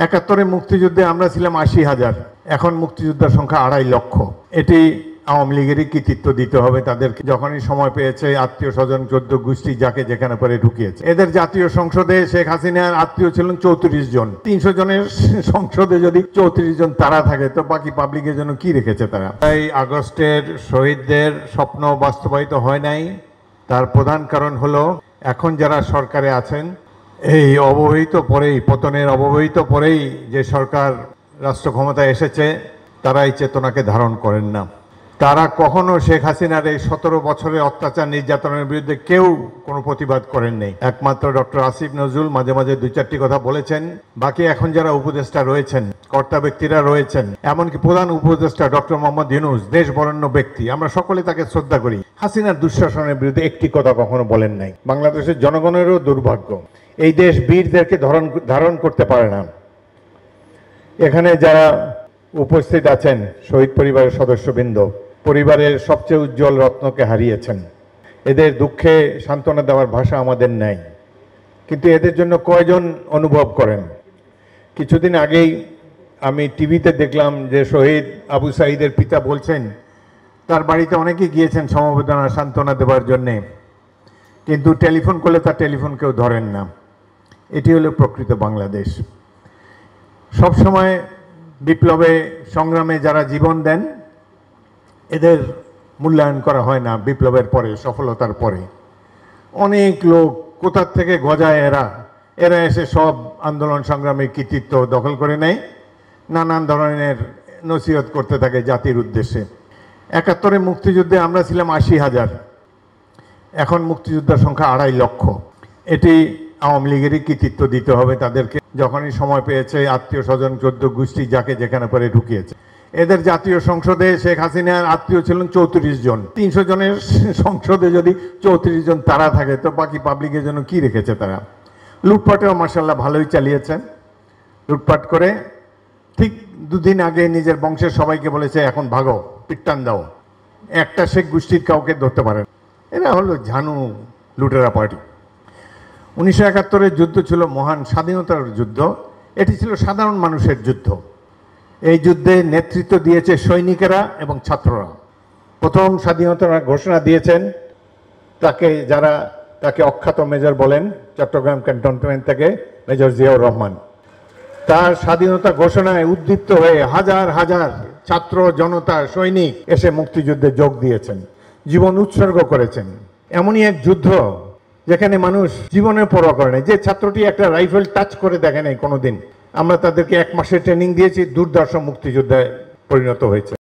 71-এ মুক্তিযুদ্ধে আমরা ছিলাম 80,000, এখন মুক্তিযোদ্ধার সংখ্যা 2.5 লক্ষ। এটি আওয়ামী লীগেরই কৃতিত্ব দিতে হবে তাদেরকে। যখনই সময় পেয়েছে আত্মীয় স্বজন 14 গোষ্ঠী যাকে যেখানে পরে ঢুকিয়েছে। এদের জাতীয় সংসদে শেখ হাসিনার আত্মীয় ছিলেন 34 জন। 300 জনের সংসদে যদি 34 জন তারা থাকে তো বাকি পাবলিকের জন্য কি রেখেছে তারা? তাই আগস্টের শহীদদের স্বপ্ন বাস্তবায়িত হয় নাই। তার প্রধান কারণ হলো এখন যারা সরকারে আছেন, এই অবহিত পরেই, পতনের অবহিত পরেই যে সরকার রাষ্ট্র ক্ষমতায় এসেছে তারা এই চেতনাকে ধারণ করেন না। তারা কখনো শেখ হাসিনার এই 17 বছরের অত্যাচার নির্যাতনের বিরুদ্ধে কেউ কোনো প্রতিবাদ করেন নাই। একমাত্র ডক্টর আসিফ নজরুল মাঝে মাঝে 2-4টি কথা বলেছেন। বাকি এখন যারা উপদেষ্টা রয়েছেন, কর্তা ব্যক্তিরা রয়েছেন, এমনকি প্রধান উপদেষ্টা ডক্টর মোহাম্মদ ইউনূস, দেশ বরেণ্য ব্যক্তি, আমরা সকলে তাকে শ্রদ্ধা করি, হাসিনার দুঃশাসনের বিরুদ্ধে একটি কথা কখনো বলেন নাই। বাংলাদেশের জনগণেরও দুর্ভাগ্য, এই দেশ বীরদেরকে ধারণ করতে পারে না। এখানে যারা উপস্থিত আছেন শহীদ পরিবারের সদস্যবৃন্দ, পরিবারের সবচেয়ে উজ্জ্বল রত্নকে হারিয়েছেন। এদের দুঃখে সান্ত্বনা দেওয়ার ভাষা আমাদের নাই, কিন্তু এদের জন্য কয়জন অনুভব করেন? কিছুদিন আগেই আমি টিভিতে দেখলাম যে শহীদ আবু সাঈদের পিতা বলছেন তার বাড়িতে অনেকেই গিয়েছেন সমবেদনা সান্ত্বনা দেওয়ার জন্যে, কিন্তু টেলিফোন করলে তার টেলিফোন কেউ ধরেন না। এটি হলো প্রকৃত বাংলাদেশ। সবসময় বিপ্লবে সংগ্রামে যারা জীবন দেন এদের মূল্যায়ন করা হয় না। বিপ্লবের পরে, সফলতার পরে অনেক লোক কোথা থেকে গজায় এরা এসে সব আন্দোলন সংগ্রামের কৃতিত্ব দখল করে নেয়, নানান ধরনের নসিহত করতে থাকে জাতির উদ্দেশ্যে। 71-এ মুক্তিযুদ্ধে আমরা ছিলাম 80,000, এখন মুক্তিযোদ্ধার সংখ্যা 2.5 লক্ষ। এটি আওয়ামী লীগেরই কৃতিত্ব দিতে হবে তাদেরকে। যখনই সময় পেয়েছে আত্মীয় স্বজন 14 গোষ্ঠী যাকে যেখানে পরে ঢুকিয়েছে। এদের জাতীয় সংসদে শেখ হাসিনার আত্মীয় ছিলেন 34 জন। 300 জনের সংসদে যদি 34 জন তারা থাকে তো বাকি পাবলিকের জন্য কি রেখেছে তারা? লুটপাটেও মাশাআল্লাহ ভালোই চালিয়েছেন। লুটপাট করে ঠিক 2 দিন আগে নিজের বংশের সবাইকে বলেছে এখন ভাগো, পিট্টান দাও। একটা শেখ গোষ্ঠীর কাউকে ধরতে পারেন। এরা হলো ঝানু লুটেরা পার্টি। 1971-এর যুদ্ধ ছিল মহান স্বাধীনতার যুদ্ধ। এটি ছিল সাধারণ মানুষের যুদ্ধ। এই যুদ্ধে নেতৃত্ব দিয়েছে সৈনিকেরা এবং ছাত্ররা। প্রথম স্বাধীনতার ঘোষণা দিয়েছেন তাকে অখ্যাত মেজর বলেন, চট্টগ্রাম ক্যান্টনমেন্ট থেকে মেজর জিয়াউর রহমান। তার স্বাধীনতা ঘোষণায় উদ্দীপ্ত হয়ে হাজার হাজার ছাত্র জনতা সৈনিক এসে মুক্তিযুদ্ধে যোগ দিয়েছেন, জীবন উৎসর্গ করেছেন। এমনই এক যুদ্ধ যেখানে মানুষ জীবনের পরোয়া করে না। যে ছাত্রটি একটা রাইফেল টাচ করে দেখে নাই কোনোদিন, আমরা তাদেরকে 1 মাসের ট্রেনিং দিয়েছি, দুর্ধর্ষ মুক্তিযোদ্ধায় পরিণত হয়েছে।